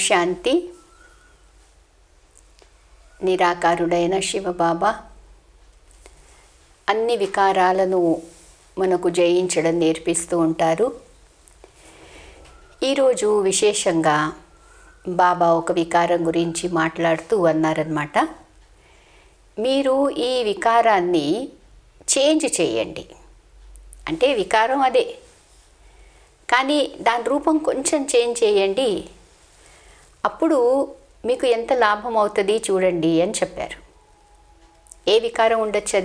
శాంతి. నిరాకారుడైన శివబాబా అన్ని వికారాలను మనకు జయించడం నేర్పిస్తూ ఉంటారు. ఈరోజు విశేషంగా బాబా ఒక వికారం గురించి మాట్లాడుతూ అన్నారన్నమాట. మీరు ఈ వికారాన్ని చేంజ్ చేయండి. అంటే వికారం అదే, కానీ దాని రూపం కొంచెం చేంజ్ చేయండి, అప్పుడు మీకు ఎంత లాభం అవుతుంది చూడండి అని చెప్పారు. ఏ వికారం ఉండొచ్చు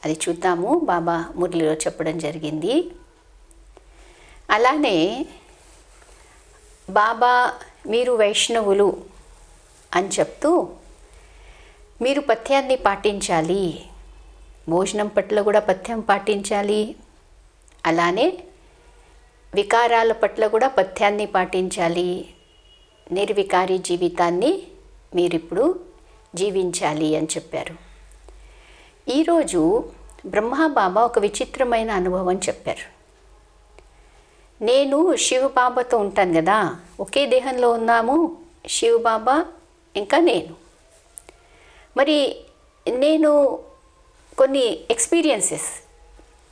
అది చూద్దాము. బాబా మురళిలో చెప్పడం జరిగింది. అలానే బాబా మీరు వైష్ణవులు అని చెప్తూ మీరు పథ్యాన్ని పాటించాలి, భోజనం పట్ల కూడా పథ్యం పాటించాలి, అలానే వికారాల పట్ల కూడా పథ్యాన్ని పాటించాలి, నిర్వికారి జీవితాన్ని మీరిప్పుడు జీవించాలి అని చెప్పారు. ఈరోజు బ్రహ్మబాబా ఒక విచిత్రమైన అనుభవం చెప్పారు. నేను శివబాబాతో ఉంటాను కదా, ఒకే దేహంలో ఉన్నాము శివబాబా ఇంకా నేను. మరి నేను కొన్ని ఎక్స్పీరియన్సెస్,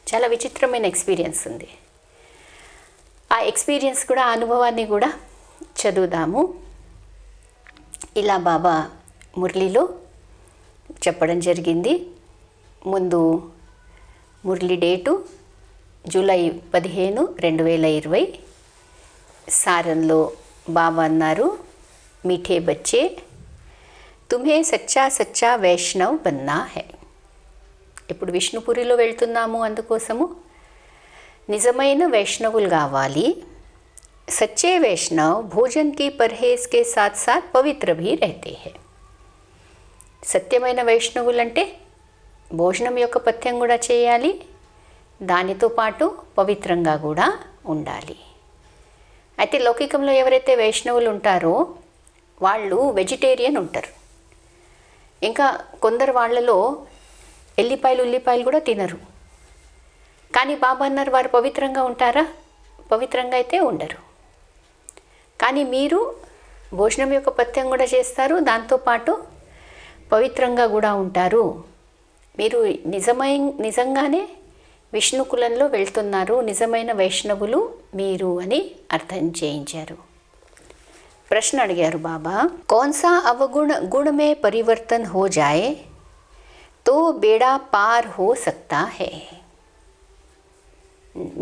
చాలా విచిత్రమైన ఎక్స్పీరియన్స్ ఉంది. ఆ ఎక్స్పీరియన్స్ కూడా, ఆ అనుభవాన్ని కూడా చదువుదాము. ఇలా బాబా మురళిలో చెప్పడం జరిగింది. ముందు మురళి డేటు జూలై 15, 2020. సారంలో బాబా అన్నారు, మీఠే బచ్చే తుమ్హే సచ్చా సచ్చా వైష్ణవ్ బన్నా హై. ఇప్పుడు విష్ణుపురిలో వెళ్తున్నాము, అందుకోసము నిజమైన వైష్ణవులు కావాలి. సచ్చే వైష్ణవ్ భోజన్ की परहेज के साथ साथ पवित्र भी रहते हैं. సత్యమైన వైష్ణవులు అంటే భోజనం యొక్క పథ్యం కూడా చేయాలి, దానితో పాటు పవిత్రంగా కూడా ఉండాలి. అయితే లౌకికంలో ఎవరైతే వైష్ణవులు ఉంటారో వాళ్ళు వెజిటేరియన్ ఉంటారు. ఇంకా కొందరు వాళ్ళలో ఉల్లిపాయలు కూడా తినరు. కానీ బాబా అన్నారు వారు పవిత్రంగా ఉంటారా? పవిత్రంగా అయితే ఉండరు. కానీ మీరు భోజనం యొక్క పథ్యం కూడా చేస్తారు, దాంతోపాటు పవిత్రంగా కూడా ఉంటారు. మీరు నిజంగానే విష్ణు కులంలో వెళ్తున్నారు, నిజమైన వైష్ణవులు మీరు అని అర్థం చేయించారు. ప్రశ్న అడిగారు బాబా, కౌన్సా అవగుణ గుణ మే పరివర్తన్ హో జాయే తో బేడా పార్ హో సక్తా హై.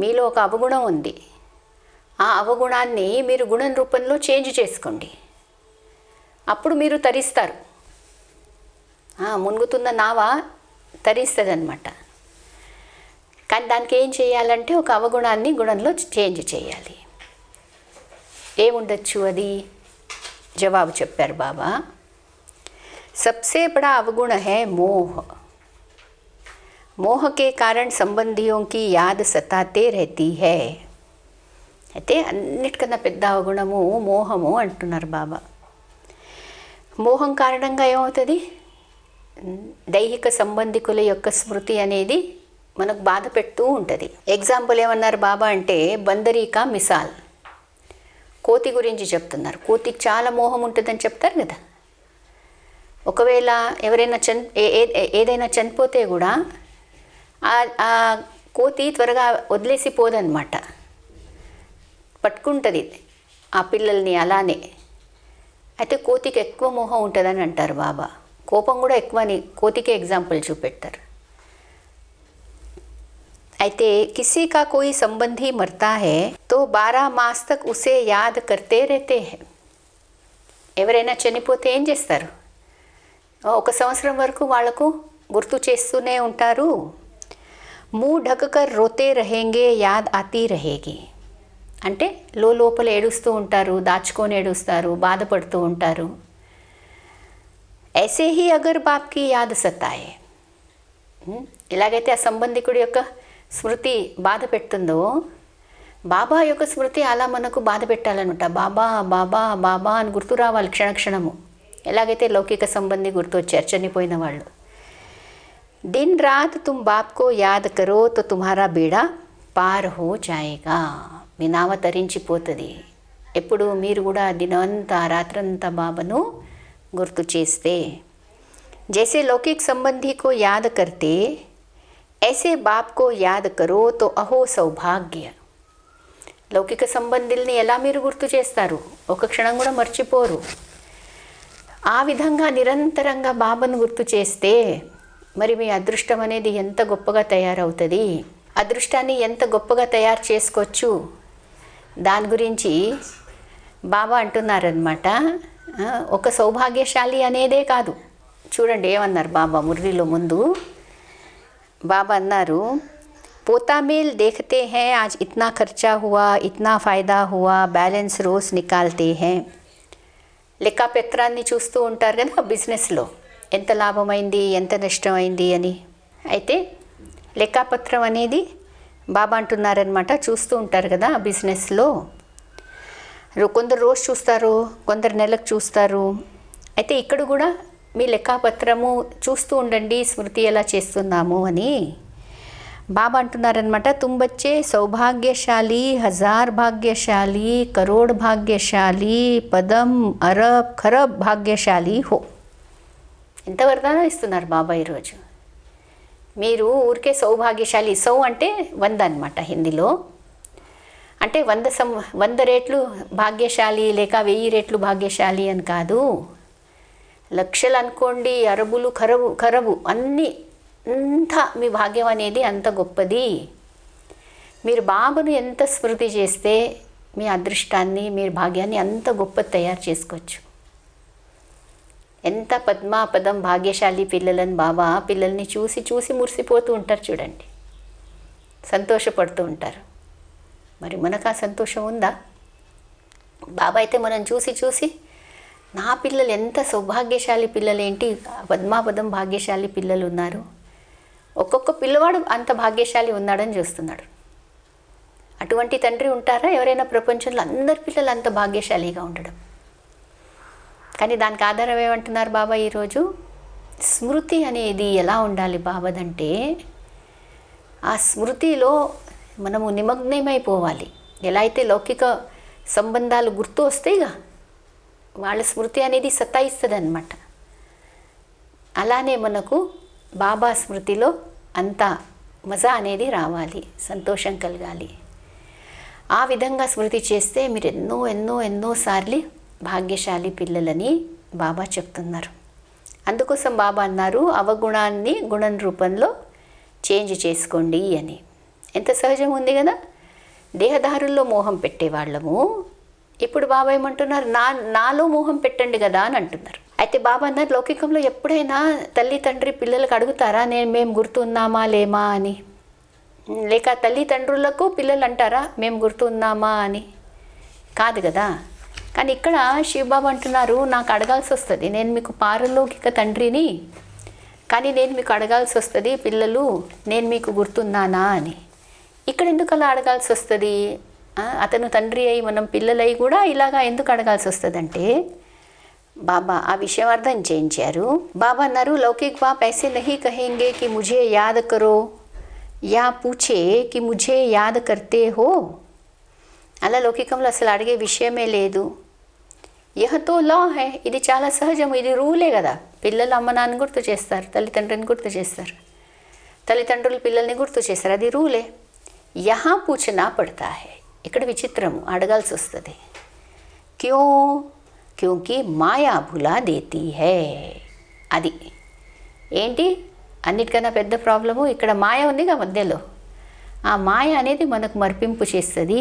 మీలో ఒక అవగుణం ఉంది, ఆ అవగుణాన్ని మీరు గుణం రూపంలో చేంజ్ చేసుకోండి, అప్పుడు మీరు తరిస్తారు. మునుగుతున్న నావ తరిస్తుంది అన్నమాట. కానీ దానికి ఏం చేయాలంటే ఒక అవగుణాన్ని గుణంలో చేంజ్ చేయాలి. ఏముండొచ్చు అది? జవాబు చెప్పారు బాబా, సబ్సే బడా అవగుణ హై మోహ. మోహ के कारण संबंधियों की याद सताते रहती है. అయితే అన్నిటికన్నా పెద్ద అవగుణము మోహము అంటున్నారు బాబా. మోహం కారణంగా ఏమవుతుంది? దైహిక సంబంధికుల యొక్క స్మృతి అనేది మనకు బాధ పెడుతూ ఉంటుంది. ఎగ్జాంపుల్ ఏమన్నారు బాబా అంటే, బందరీకా మిసాల్, కోతి గురించి చెప్తున్నారు. కోతికి చాలా మోహం ఉంటుందని చెప్తారు కదా. ఒకవేళ ఎవరైనా ఏదైనా చనిపోతే కూడా ఆ కోతి త్వరగా వదిలేసిపోదన్నమాట, పట్టుకుంటుంది ఆ పిల్లల్ని అలానే. అయితే కోతికి ఎక్కువ మోహం ఉంటుందని అంటారు బాబా. కోపం కూడా ఎక్కువని కోతికే ఎగ్జాంపుల్ చూపెడతారు. అయితే కిసీ కా కోయి సంబంధీ మర్తా హై తో 12 మాస్ తక్ ఉసే యాద్ కర్తే రహతే హై. ఎవరైనా చనిపోతే ఏం చేస్తారు? 1 సంవత్సరం వరకు వాళ్లకు గుర్తు చేస్తూనే ఉంటారు. मुँह ढककर रोते रहेंगे याद आती रहेगी. అంటే లోపల ఏడుస్తూ ఉంటారు, దాచుకొని ఏడుస్తారు, బాధపడుతూ ఉంటారు. ऐसे ही अगर बाप की याद सताए, ఇలాగైతే ఆ సంబంధికుడి యొక్క స్మృతి బాధ పెడుతుందో, బాబా యొక్క స్మృతి అలా మనకు బాధ పెట్టాలన్నమాట. బాబా బాబా బాబా అని గుర్తు రావాలి క్షణక్షణము. ఎలాగైతే లౌకిక సంబంధి గుర్తు వచ్చారు చనిపోయిన వాళ్ళు. दिन रात तुम बाप को याद करो तो तुम्हारा बेड़ा पार हो जाएगा. మీ నావ తరించిపోతుంది. ఎప్పుడు మీరు కూడా దినంతా రాత్రంతా బాబాను గుర్తు చేస్తే, जैसे लौकिक संबंधी को याद करते ऐसे बाप को याद करो तो अहो सौभाग्य. లౌకిక సంబంధుల్ని ఎలా మీరు గుర్తు చేస్తారు? ఒక క్షణం కూడా మర్చిపోరు. ఆ విధంగా నిరంతరంగా బాబాను గుర్తు చేస్తే మరి మీ అదృష్టం అనేది ఎంత గొప్పగా తయారవుతుంది, అదృష్టాన్ని ఎంత గొప్పగా తయారు చేసుకోవచ్చు. దాని గురించి బాబా అంటున్నారనమాట. ఒక సౌభాగ్యశాలి అనేదే కాదు. చూడండి ఏమన్నారు బాబా మురళిలో ముందు. బాబా అన్నారు, पोता मेल देखते हैं, आज इतना खर्चा हुआ, इतना फ़ायदा हुआ, बैलेंस रोज़ निकालते हैं. లెక్కపత్రాన్ని చూస్తూ ఉంటారు కదా బిజినెస్లో, ఎంత లాభమైంది ఎంత నష్టమైంది అని. అయితే లెక్కపత్రం అనేది బాబా అంటున్నారనమాట, చూస్తూ ఉంటారు కదా బిజినెస్లో. కొందరు రోజు చూస్తారు, కొందరు నెలకు చూస్తారు. అయితే ఇక్కడ కూడా మీ లెక్కపత్రము చూస్తూ ఉండండి, స్మృతి ఎలా చేస్తున్నాము అని బాబా అంటున్నారనమాట. तुम बच्चे सौभाग्यशाली, 1000 भाग्यशाली, करोड़ भाग्यशाली, పదం అరబ్ ఖరబ్ భాగ్యశాలి హో. ఎంత వరదానం ఇస్తున్నారు బాబా ఈరోజు. మీరు ఊరికే సౌభాగ్యశాలి, సౌ అంటే 100 అనమాట హిందీలో. అంటే 100 రెట్లు భాగ్యశాలి లేక 1000 రెట్లు భాగ్యశాలి అని కాదు. లక్షలు అనుకోండి, అరబులు ఖరబు అన్నీ, అంతా మీ భాగ్యం అనేది అంత గొప్పది. మీరు బాబాను ఎంత స్మృతి చేస్తే మీ అదృష్టాన్ని, మీరు భాగ్యాన్ని అంత గొప్ప తయారు చేసుకోవచ్చు. ఎంత పద్మాపదం భాగ్యశాలి పిల్లలని బాబా పిల్లల్ని చూసి చూసి మురిసిపోతూ ఉంటారు చూడండి, సంతోషపడుతూ ఉంటారు. మరి మనకు ఆ సంతోషం ఉందా? బాబా అయితే మనం చూసి చూసి నా పిల్లలు ఎంత సౌభాగ్యశాలి పిల్లలేంటి, పద్మాపదం భాగ్యశాలి పిల్లలు ఉన్నారు, ఒక్కొక్క పిల్లవాడు అంత భాగ్యశాలి ఉన్నాడని చూస్తున్నాడు. అటువంటి తండ్రి ఉంటారా ఎవరైనా ప్రపంచంలో? అందరి పిల్లలు అంత భాగ్యశాలిగా ఉండడం. కానీ దానికి ఆధారం ఏమంటున్నారు బాబా ఈరోజు? స్మృతి అనేది ఎలా ఉండాలి బాబాదంటే, ఆ స్మృతిలో మనము నిమగ్నమైపోవాలి. ఎలా అయితే లౌకిక సంబంధాలు గుర్తు వస్తాయిగా, వాళ్ళ స్మృతి అనేది సతాయిస్తుంది అన్నమాట. అలానే మనకు బాబా స్మృతిలో అంత మజా అనేది రావాలి, సంతోషం కలగాలి. ఆ విధంగా స్మృతి చేస్తే మీరు ఎన్నోసార్లు భాగ్యశాలి పిల్లలని బాబా చెప్తున్నారు. అందుకోసం బాబా అన్నారు, అవగుణాన్ని గుణం రూపంలో చేంజ్ చేసుకోండి అని. ఎంత సహజం ఉంది కదా. దేహదారుల్లో మోహం పెట్టేవాళ్ళము, ఇప్పుడు బాబా ఏమంటున్నారు, నాలో మోహం పెట్టండి కదా అని అంటున్నారు. అయితే బాబా అన్నారు, లౌకికంలో ఎప్పుడైనా తల్లి తండ్రి పిల్లలకు అడుగుతారా మేము గుర్తున్నామా లేమా అని? లేక తల్లిదండ్రులకు పిల్లలు అంటారా మేము గుర్తున్నామా అని? కాదు కదా. కానీ ఇక్కడ శివబాబా అంటున్నారు, నాకు అడగాల్సి వస్తుంది, నేను మీకు పారలౌకిక తండ్రిని, కానీ నేను మీకు అడగాల్సి వస్తుంది పిల్లలు నేను మీకు గుర్తున్నానా అని. ఇక్కడ ఎందుకు అలా అడగాల్సి వస్తుంది? అతను తండ్రి అయి మనం పిల్లలై కూడా ఇలాగా ఎందుకు అడగాల్సి వస్తుందంటే బాబా ఆ విషయం అర్థం చేయించారు. బాబా అన్నారు, లౌకిక్ బాప్ ऐसे नहीं कहेंगे कि मुझे याद करो या पूछे कि मुझे याद करते हो. అలా లౌకికంలో అసలు అడిగే విషయమే లేదు. యహతో లా హై, ఇది చాలా సహజం, ఇది రూలే కదా. పిల్లలు అమ్మ నాన్న గుర్తు చేస్తారు, తల్లిదండ్రులని గుర్తు చేస్తారు, తల్లిదండ్రులు పిల్లల్ని గుర్తు చేస్తారు, అది రూలే. యహా పూछना पड़ता है, ఇక్కడ విచిత్రము, అడగాల్సి వస్తుంది. క్యో? క్యూంకి మాయా భులా దేతీ హై. అది ఏంటి అన్నిటికన్నా పెద్ద ప్రాబ్లము, ఇక్కడ మాయ ఉందిగా మధ్యలో. ఆ మాయ అనేది మనకు మర్పింపు చేస్తుంది.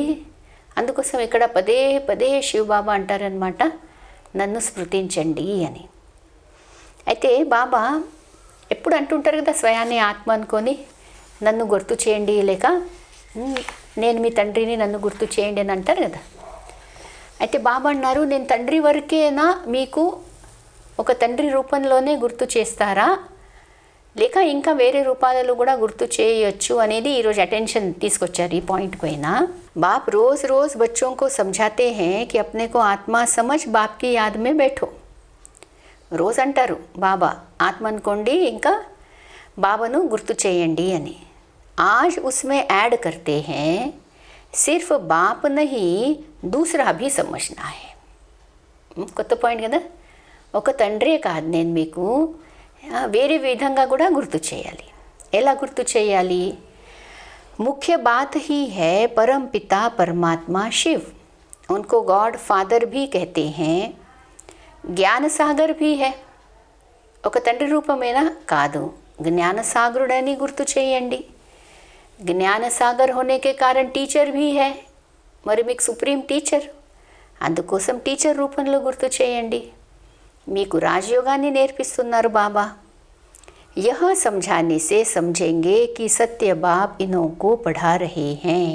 అందుకోసం ఇక్కడ పదే పదే శివబాబా అంటారనమాట, నన్ను స్మృతించండి అని. అయితే బాబా ఎప్పుడు అంటుంటారు కదా, స్వయాన్ని ఆత్మ అనుకొని నన్ను గుర్తు చేయండి, లేక నేను మీ తండ్రిని నన్ను గుర్తు చేయండి అని అంటారు కదా. అయితే బాబా అన్నారు, నేను తండ్రి వరకేనా మీకు ఒక తండ్రి రూపంలోనే గుర్తు చేస్తారా, లేక ఇంకా వేరే రూపాలలో కూడా గుర్తు చేయొచ్చు అనేది ఈరోజు అటెన్షన్ తీసుకొచ్చారు ఈ పాయింట్ పైన. బాప్ రోజ్ రోజ్ బచ్చోं को समझाते हैं कि अपने को आत्मा समझ बाप की याद में बैठो. రోజు అంటారు బాబా ఆత్మ అనుకోండి, ఇంకా బాబాను గుర్తు చేయండి అని. आज उसमें ऐड करते हैं సిర్ఫ్ బాప్ నహీ దూసరా భీ సమజ్నా హై. కొత్త పాయింట్ కదా. ఒక తండ్రే కాదు, నేను మీకు వేరే విధంగా కూడా గుర్తు చేయాలి. ఎలా గుర్తు చేయాలి? मुख्य बात ही है परम पिता परमात्मा शिव, उनको गॉड फादर भी कहते हैं, ज्ञान सागर भी है. ఒక తండ్రి రూపమేనా? కాదు, జ్ఞాన సాగరుడని గుర్తు చేయండి. జ్ఞాన సాగర్ होने के कारण టీచర్ भी है, మరి మీకు సుప్రీం టీచర్, అందుకోసం టీచర్ రూపంలో గుర్తు చేయండి. మీకు రాజయోగాన్ని నేర్పిస్తున్నారు బాబా. यह समझाने से समझेंगे कि सत्य बाप इन्हों को पढ़ा रहे हैं.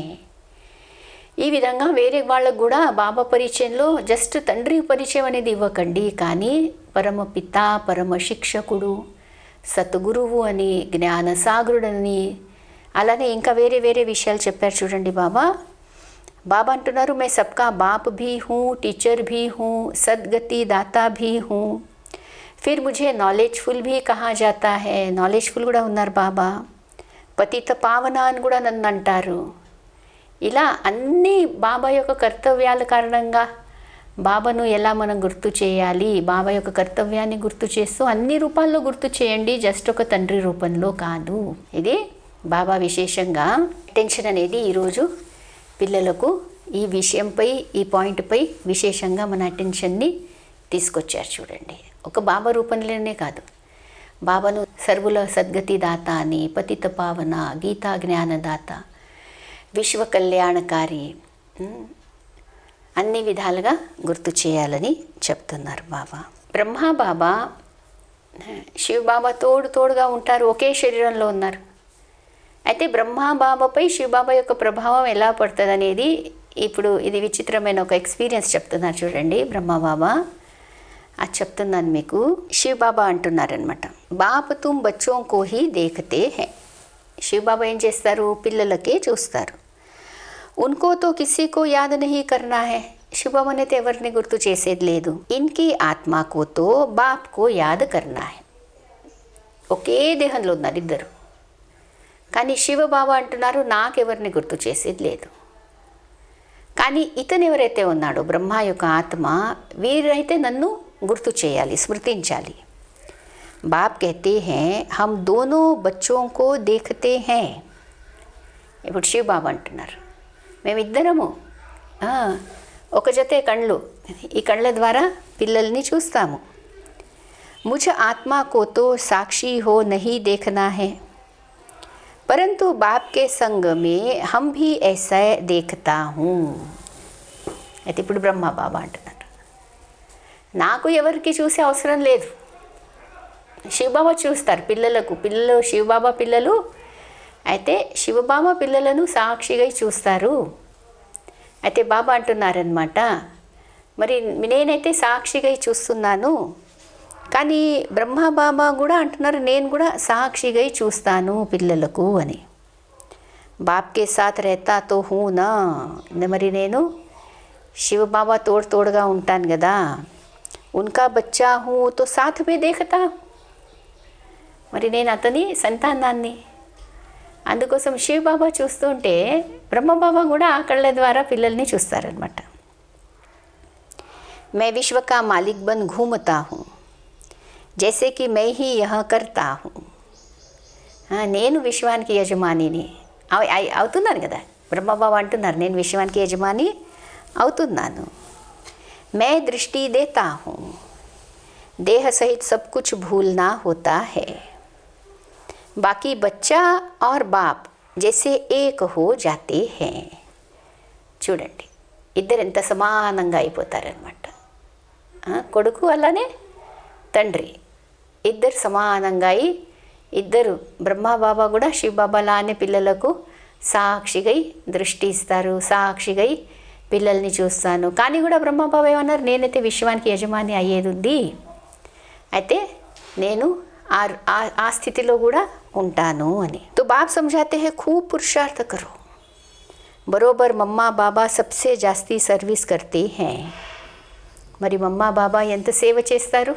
ఈ విధంగా వేరే వాళ్ళకు కూడా బాబా పరిచయంలో జస్ట్ తండ్రి పరిచయం అనేది ఇవ్వకండి, కానీ పరమపిత, పరమ శిక్షకుడు, సద్గురువు అని, జ్ఞానసాగరుడని, అలానే ఇంకా వేరే వేరే విషయాలు చెప్పారు చూడండి బాబా. బాబా అంటున్నారు, मैं सबका बाप भी हूँ, टीचर भी हूँ, सदगति दाता भी हूँ. फिर मुझे నాలెడ్జ్ఫుల్ भी कहा जाता है. నాలెడ్జ్ఫుల్ కూడా ఉన్నారు బాబా. పతిత పావన అని కూడా నన్ను అంటారు. ఇలా అన్ని బాబా యొక్క కర్తవ్యాల కారణంగా బాబాను ఎలా మనం గుర్తు చేయాలి, బాబా యొక్క కర్తవ్యాన్ని గుర్తు చేస్తూ అన్ని రూపాల్లో గుర్తు చేయండి, జస్ట్ ఒక తండ్రి రూపంలో కాదు. ఇది బాబా విశేషంగా అటెన్షన్ అనేది ఈరోజు పిల్లలకు ఈ విషయంపై, ఈ పాయింట్పై విశేషంగా మన అటెన్షన్ని తీసుకొచ్చారు చూడండి. ఒక బాబా రూపంలోనే కాదు, బాబాను సర్వుల సద్గతి దాత అని, పతిత పావన, గీతా జ్ఞానదాత, విశ్వ కళ్యాణకారి, అన్ని విధాలుగా గుర్తు చేయాలని చెప్తున్నారు బాబా. బ్రహ్మ బాబా, శివ బాబా తోడుగా ఉంటారు, ఒకే శరీరంలో ఉన్నారు. అయితే బ్రహ్మ బాబాపై శివ బాబా యొక్క ప్రభావం ఎలా పడుతుంది అనేది ఇప్పుడు ఇది విచిత్రమైన ఒక ఎక్స్పీరియన్స్ చెప్తున్నారు చూడండి బ్రహ్మ బాబా. అది చెప్తున్నాను మీకు. శివ బాబా అంటున్నారనమాట, బాప్ తుమ్ బచ్చోం కో హీ దేఖతే హై. శివ బాబా ఏం చేస్తారు? పిల్లలకే చూస్తారు. ఉన్కో తో కిసీ కో యాద్ నహీ కర్నా హై. శివ బాబా అయితే ఎవరిని గుర్తు చేసేది లేదు. ఇన్కి ఆత్మకో తో బాప్ కో యాద్ కర్నా హై. ఒకే దేహంలో ఉన్నారు ఇద్దరు, కానీ శివ బాబా అంటున్నారు నాకెవరిని గుర్తు చేసేది లేదు. కానీ ఇతను ఎవరైతే ఉన్నాడో బ్రహ్మ యొక్క ఆత్మ, వీరైతే నన్ను గుర్తు చేయాలి, స్మృతించాలి. బాప్ कहते हैं हम दोनों बच्चों को देखते हैं. ఇప్పుడు శివ బాబా అంటున్నారు మేమిద్దరము ఒక జతే కళ్ళు, ఈ కళ్ళ ద్వారా పిల్లల్ని చూస్తాము. मुझ आत्मा को तो साक्षी हो नहीं देखना है, परंतु बाप के संग में हम भी ऐसा देखता हूँ. అయితే ఇప్పుడు బ్రహ్మ బాబా అంటున్నారు నాకు ఎవరికి చూసే అవసరం లేదు, శివబాబా చూస్తారు పిల్లలకు. పిల్లలు శివబాబా పిల్లలు అయితే శివబాబా పిల్లలను సాక్షిగా చూస్తారు. అయితే బాబా అంటున్నారనమాట, మరి నేనైతే సాక్షిగా చూస్తున్నాను, కానీ బ్రహ్మ బాబా కూడా అంటున్నారు నేను కూడా సాక్షిగా చూస్తాను పిల్లలకు అని. బాప్కే సాత్ రెహతా తో హూ నా, మరి నేను శివబాబా తోడుగా ఉంటాను కదా. ఉన్కా బచ్చా హూ తో సాత్ మే దేఖతా, మరి నేను అతని సంతానాన్ని, అందుకోసం శివబాబా చూస్తుంటే బ్రహ్మబాబా కూడా ఆ కళ్ళ ద్వారా పిల్లల్ని చూస్తారనమాట. మే విశ్వ కా మాలిక్ బన్ ఘూమతా హూ, జైసే కి మై హీ యహ కర్తా హూ. నేను విశ్వానికి యజమానిని అవుతున్నాను కదా. బ్రహ్మబాబా అంటున్నారు నేను విశ్వానికి యజమాని అవుతున్నాను. మే దృష్టి దేతా హూ, దేహ సహిత్ సబ్ కుచ్ భూల్నా హోతా హై. బాకీ బచ్చా और బాప్ జైసే ఏక్ హో జాతే హై. చూడండి ఇద్దరు ఎంత సమానంగా అయిపోతారనమాట. కొడుకు అలానే తండ్రి ఇద్దరు సమానంగా అయి, ఇద్దరు బ్రహ్మబాబా కూడా శివబాబాలానే పిల్లలకు సాక్షిగై దృష్టి ఇస్తారు, సాక్షిగై పిల్లల్ని చూస్తాను. కానీ కూడా బ్రహ్మబాబా ఏమన్నారు, నేనైతే విశ్వానికి యజమాని అయ్యేది ఉంది, అయితే నేను ఆ స్థితిలో కూడా ఉంటాను అని. తో బాప్ సమझाते हैं खूब पुरुषार्थ करो, బరోబర్ మమ్మా బాబా సబ్సే జాస్తి సర్వీస్ కర్తే హై. మరి మమ్మా బాబా ఎంత సేవ చేస్తారు?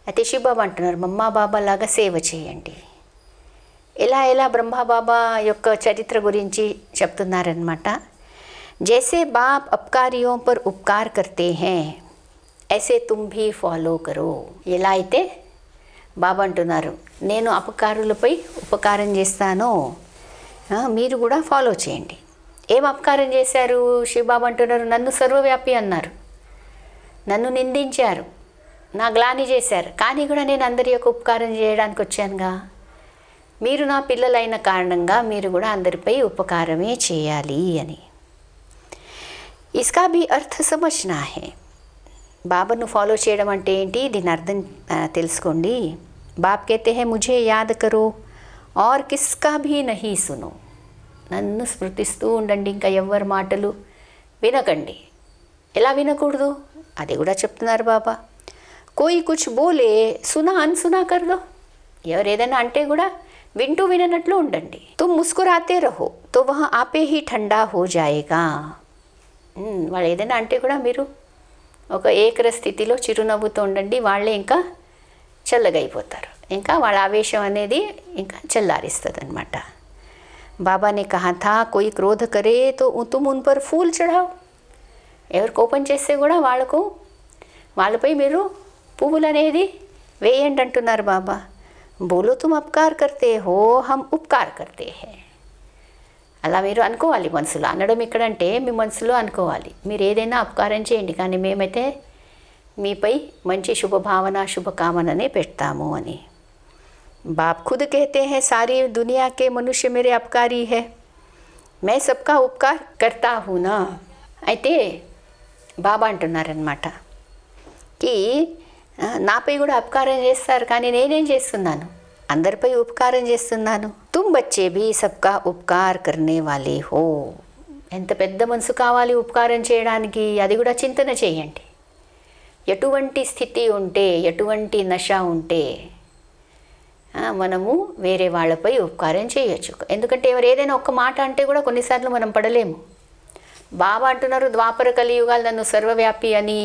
అయితే శివబాబా అంటున్నారు మమ్మా బాబా లాగా సేవ చేయండి. ఎలా ఎలా బ్రహ్మబాబా యొక్క చరిత్ర గురించి చెప్తున్నారనమాట. जैसे बाप अपकारियों पर उपकार करते हैं ऐसे तुम भी फॉलो करो. ఎలా అయితే బాబా అంటున్నారు నేను అపకారులపై ఉపకారం చేస్తానో మీరు కూడా ఫాలో చేయండి. ఏం అపకారం చేశారు? శివబాబా అంటున్నారు నన్ను సర్వవ్యాపి అన్నారు, నన్ను నిందించారు, నా గ్లాని చేశారు, కానీ కూడా నేను అందరి యొక్క ఉపకారం చేయడానికి వచ్చానుగా. మీరు నా పిల్లలైన కారణంగా మీరు కూడా అందరిపై ఉపకారమే చేయాలి అని. इसका भी अर्थ समझना है. బాబాను ఫాలో చేయడం అంటే ఏంటి, దీని అర్థం తెలుసుకోండి. బాబ్ कहते हैं मुझे याद करो और किसका भी नहीं सुनो. నన్ను స్మృతిస్తూ ఉండండి, ఇంకా ఎవరి మాటలు వినకండి. ఎలా వినకూడదు అది కూడా చెప్తున్నారు బాబా. కోయి కుచ్ బోలే సునా అన్సునా కర్దో. ఎవరు ఏదైనా అంటే కూడా వింటూ విననట్లు ఉండండి. తుమ్ ముస్కురాతే రహో తో వహా ఆపే హీ ఠండా హో జాయేగా. వాళ్ళు ఏదైనా అంటే కూడా మీరు ఒక ఏకర స్థితిలో చిరునవ్వుతో ఉండండి, వాళ్ళే ఇంకా చల్లగైపోతారు, ఇంకా వాళ్ళ ఆవేశం అనేది ఇంకా చల్లారిస్తుంది అనమాట. బాబానే కహా థా కోయి క్రోధ కరే తో తుమ్ ఉన్ పర్ ఫూల్ చఢావ్. ఎవరు కోపం చేస్తే కూడా వాళ్ళపై మీరు పువ్వులు అనేది వేయండి అంటున్నారు బాబా. బోలో తుమ్ అప్కార్ కర్తే హో హమ్ ఉపకార్ కర్తే హే. అలా మీరు అనుకోవాలి మనసులో. అనడం ఇక్కడంటే మీ మనసులో అనుకోవాలి, మీరు ఏదైనా అపకారం చేయండి కానీ మేమైతే మీపై మంచి శుభభావన శుభకామననే పెడతాము అని. బాప్ ఖుద్ कहते हैं सारी दुनिया के मनुष्य मेरे अपकारी है, मैं सबका उपकार करता हूँ ना. అయితే బాబా అంటున్నారనమాట కి నాపై కూడా అపకారం చేస్తారు కానీ నేనేం చేస్తున్నాను, అందరిపై ఉపకారం చేస్తున్నాను. తుమ్ బచ్చే భీ సబ్కా ఉపకార్ కర్నే వాలే హో. ఎంత పెద్ద మనసు కావాలి ఉపకారం చేయడానికి, అది కూడా చింతన చేయండి. ఎటువంటి స్థితి ఉంటే, ఎటువంటి నశ ఉంటే మనము వేరే వాళ్ళపై ఉపకారం చేయొచ్చు. ఎందుకంటే ఎవరు ఏదైనా ఒక్క మాట అంటే కూడా కొన్నిసార్లు మనం పడలేము. బాబా అంటున్నారు ద్వాపర కలియుగాలు నన్ను సర్వవ్యాపి అని,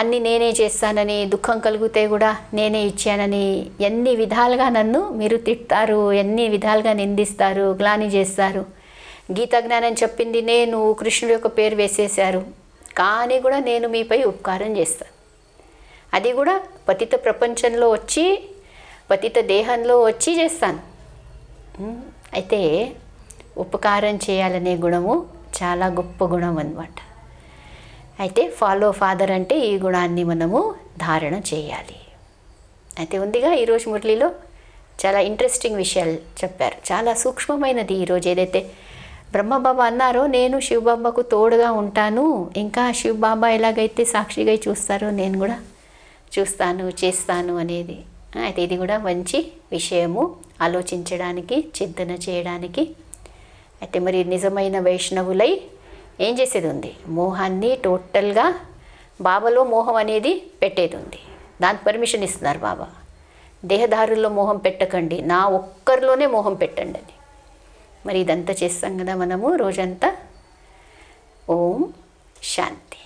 అన్నీ నేనే చేస్తానని, దుఃఖం కలిగితే కూడా నేనే ఇచ్చానని, ఎన్ని విధాలుగా నన్ను మీరు తిడతారు, ఎన్ని విధాలుగా నిందిస్తారు, గ్లాని చేస్తారు. గీతా జ్ఞానం చెప్పింది నేను, కృష్ణుడి యొక్క పేరు వేసేశారు, కానీ కూడా నేను మీపై ఉపకారం చేస్తాను. అది కూడా పతిత ప్రపంచంలో వచ్చి, పతిత దేహంలో వచ్చి చేస్తాను. అయితే ఉపకారం చేయాలనే గుణము చాలా గొప్ప గుణం అన్నమాట. అయితే ఫాలో ఫాదర్ అంటే ఈ గుణాన్ని మనము ధారణ చేయాలి. అయితే ఉందిగా ఈరోజు మురళిలో చాలా ఇంట్రెస్టింగ్ విషయాలు చెప్పారు, చాలా సూక్ష్మమైనది. ఈరోజు ఏదైతే బ్రహ్మబాబా అన్నారో నేను శివబాబాకు తోడుగా ఉంటాను, ఇంకా శివబాబా ఎలాగైతే సాక్షిగా చూస్తారో నేను కూడా చూస్తాను, చేస్తాను అనేది. అయితే ఇది కూడా మంచి విషయము, ఆలోచించడానికి, చింతన చేయడానికి. అయితే మరి నిజమైన వైష్ణవులై ఏం చేసేది ఉంది, మోహాన్ని టోటల్గా బాబాలో మోహం అనేది పెట్టేది ఉంది. దానికి పర్మిషన్ ఇస్తున్నారు బాబా. దేహదారుల్లో మోహం పెట్టకండి, నా ఒక్కరిలోనే మోహం పెట్టండి అని. మరి ఇదంతా చేస్తాం కదా మనము రోజంతా. ఓం శాంతి.